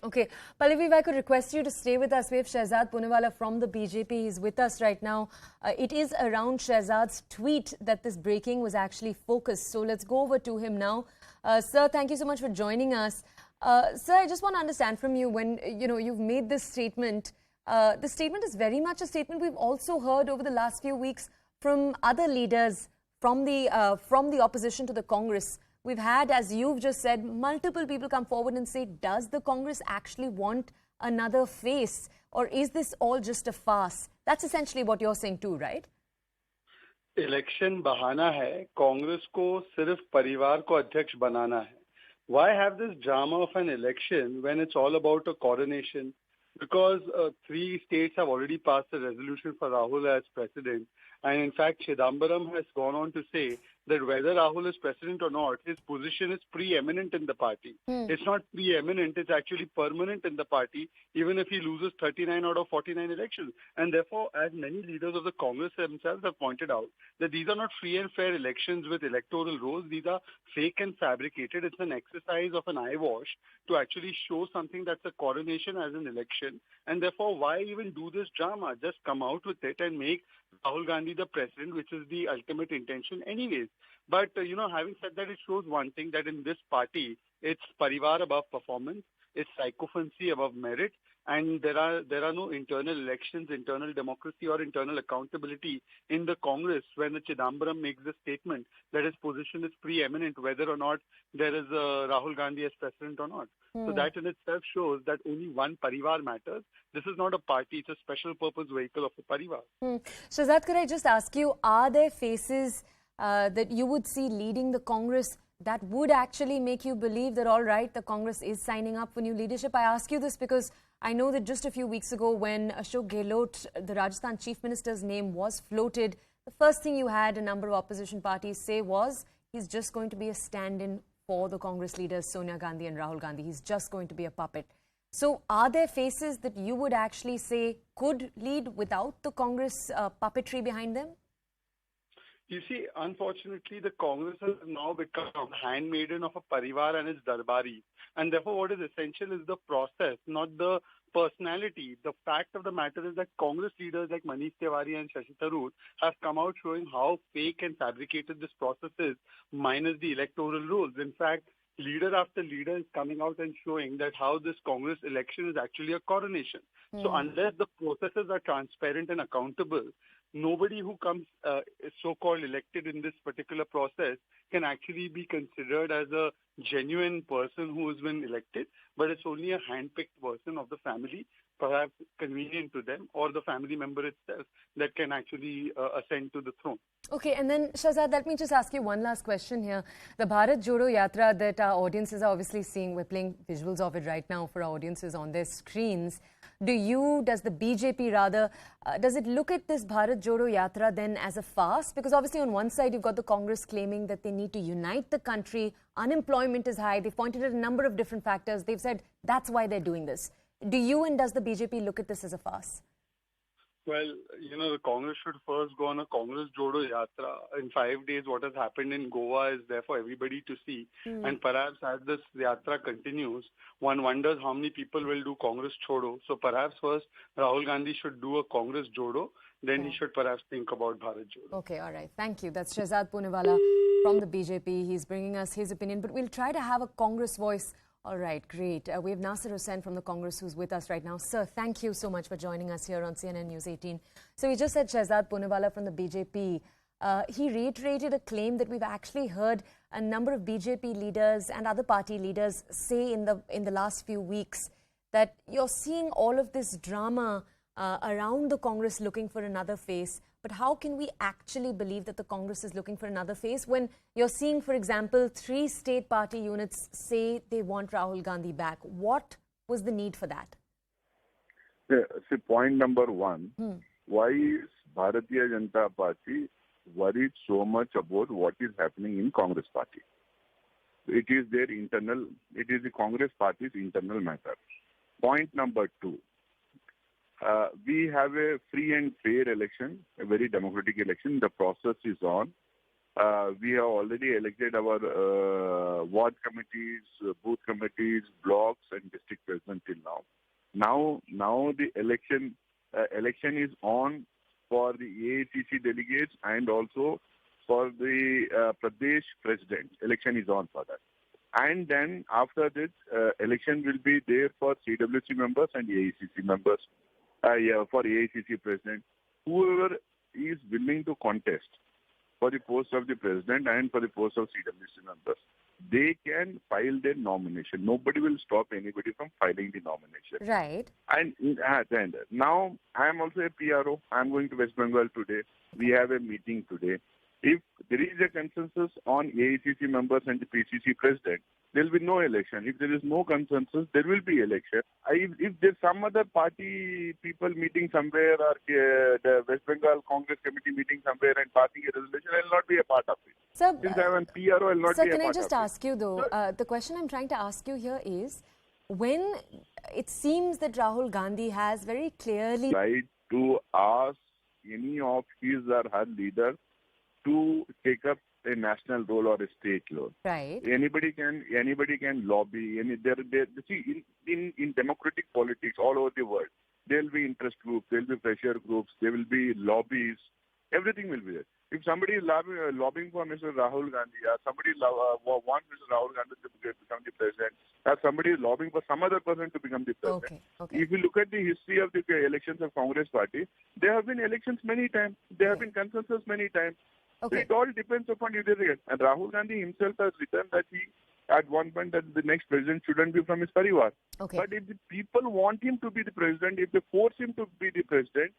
Okay, Pallavi, if I could request you to stay with us. We have Shehzad Poonawalla from the BJP. He's with us right now. It is around Shehzad's tweet that this breaking was actually focused. So let's go over to him now. Sir, thank you so much for joining us. Sir, I just want to understand from you when you've made this statement. The statement is very much a statement we've also heard over the last few weeks from other leaders from the opposition to the Congress. We've had, as you've just said, multiple people come forward and say, does the Congress actually want another face? Or is this all just a farce? That's essentially what you're saying too, right? Election बहाना है, कांग्रेस को सिर्फ परिवार को अध्यक्ष बनाना है. Why have this drama of an election when it's all about a coronation? Because 3 states have already passed a resolution for Rahul as president. And in fact, Chidambaram has gone on to say that whether Rahul is president or not, his position is preeminent in the party. It's not preeminent, it's actually permanent in the party, even if he loses 39 out of 49 elections. And therefore, as many leaders of the Congress themselves have pointed out, that these are not free and fair elections with electoral rolls. These are fake and fabricated. It's an exercise of an eyewash to actually show something that's a coronation as an election. And therefore, why even do this drama? Just come out with it and make Rahul Gandhi the president, which is the ultimate intention anyways. But, having said that, it shows one thing, that in this party, it's parivar above performance, it's sycophancy above merit, and there are no internal elections, internal democracy or internal accountability in the Congress when the Chidambaram makes the statement that his position is preeminent, whether or not there is Rahul Gandhi as president or not. So that in itself shows that only one parivar matters. This is not a party, it's a special purpose vehicle of a parivar. Shehzad, could I just ask you, are there faces that you would see leading the Congress that would actually make you believe that, all right, the Congress is signing up for new leadership? I ask you this because I know that just a few weeks ago when Ashok Gehlot, the Rajasthan Chief Minister's name, was floated, the first thing you had a number of opposition parties say was he's just going to be a stand-in for the Congress leaders Sonia Gandhi and Rahul Gandhi. He's just going to be a puppet. So are there faces that you would actually say could lead without the Congress puppetry behind them? You see, unfortunately, the Congress has now become a handmaiden of a parivar and its darbari. And therefore, what is essential is the process, not the personality. The fact of the matter is that Congress leaders like Manish Tiwari and Shashi Tharoor have come out showing how fake and fabricated this process is, minus the electoral rules. In fact, leader after leader is coming out and showing that how this Congress election is actually a coronation. So unless the processes are transparent and accountable, nobody who comes so-called elected in this particular process can actually be considered as a genuine person who has been elected, but it's only a hand-picked person of the family, perhaps convenient to them, or the family member itself that can actually ascend to the throne. Okay, and then Shehzad, let me just ask you one last question here. The Bharat Jodo Yatra that our audiences are obviously seeing, we're playing visuals of it right now for our audiences on their screens. Does the BJP rather, does it look at this Bharat Jodo Yatra then as a farce? Because obviously on one side you've got the Congress claiming that they need to unite the country, unemployment is high, they've pointed at a number of different factors, they've said that's why they're doing this. Do you and does the BJP look at this as a farce? Well, the Congress should first go on a Congress Jodo Yatra. In 5 days, what has happened in Goa is there for everybody to see. And perhaps as this Yatra continues, one wonders how many people will do Congress Chodo. So perhaps first Rahul Gandhi should do a Congress Jodo, then he should perhaps think about Bharat Jodo. Okay, all right. Thank you. That's Shehzad Poonawalla from the BJP. He's bringing us his opinion, but we'll try to have a Congress voice. All right, great. We have Nasir Hussain from the Congress who's with us right now. Sir, thank you so much for joining us here on CNN News 18. So we just had Shehzad Poonawalla from the BJP. He reiterated a claim that we've actually heard a number of BJP leaders and other party leaders say in the last few weeks that you're seeing all of this drama around the Congress looking for another face. But how can we actually believe that the Congress is looking for another face when you're seeing, for example, 3 state party units say they want Rahul Gandhi back? What was the need for that? See, point number 1, why is Bharatiya Janata Party worried so much about what is happening in Congress party? It is the Congress party's internal matter. Point number 2. We have a free and fair election, a very democratic election. The process is on. We have already elected our ward committees, booth committees, blocks, and district president till now. Now the election is on for the AICC delegates and also for the Pradesh president. Election is on for that. And then after this, election will be there for CWC members and AICC members. For AICC president, whoever is willing to contest for the post of the president and for the post of CWC members, they can file their nomination. Nobody will stop anybody from filing the nomination. Right. And now I am also a PRO. I am going to West Bengal today. We have a meeting today. If there is a consensus on AICC members and the PCC president, there will be no election. If there is no consensus, there will be election. If there's some other party people meeting somewhere or the West Bengal Congress committee meeting somewhere and passing a resolution, I will not be a part of it. Sir, since I am a PRO, I will not be a part of it. Sir, can I just ask you though, the question I'm trying to ask you here is, when it seems that Rahul Gandhi has very clearly tried to ask any of his or her leaders to take up a national role or a state role. Right. Anybody can lobby. See, in democratic politics all over the world, there will be interest groups, there will be pressure groups, there will be lobbies. Everything will be there. If somebody is lobbying for Mr. Rahul Gandhi, or somebody wants Mr. Rahul Gandhi to become the president, or somebody is lobbying for some other person to become the president. Okay. If you look at the history of the elections of Congress party, there have been elections many times. There have been consensus many times. Okay. So it all depends upon you. And Rahul Gandhi himself has written that he, at one point, that the next president shouldn't be from his parivar. Okay. But if the people want him to be the president, if they force him to be the president,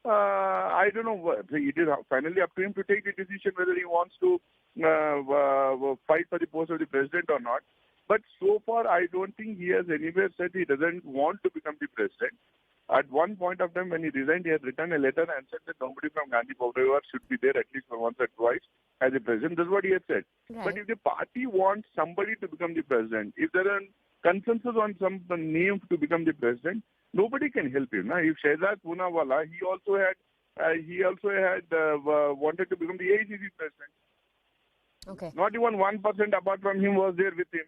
I don't know. It is finally up to him to take the decision whether he wants to fight for the post of the president or not. But so far, I don't think he has anywhere said he doesn't want to become the president. At one point of time, when he resigned, he had written a letter and said that nobody from Gandhi Parivar should be there at least for once or twice as a president. That's what he had said. Right. But if the party wants somebody to become the president, if there are consensus on some name to become the president, nobody can help him. Now, if Shehzad Poonawalla, he also had wanted to become the AICC president. Okay. Not even 1% apart from him was there with him.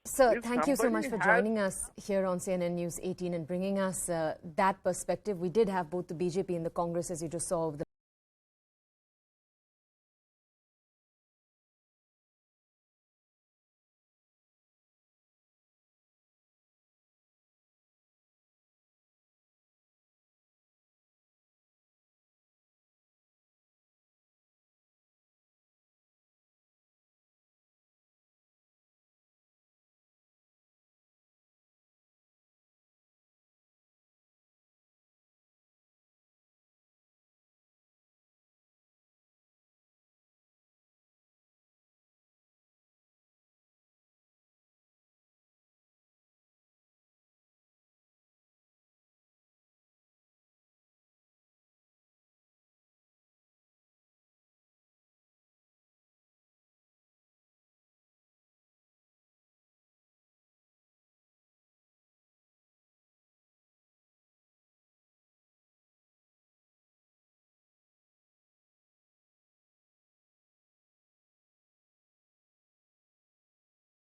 Sir, If thank you so much for somebody joining us here on CNN News 18 and bringing us that perspective. We did have both the BJP and the Congress, as you just saw, over the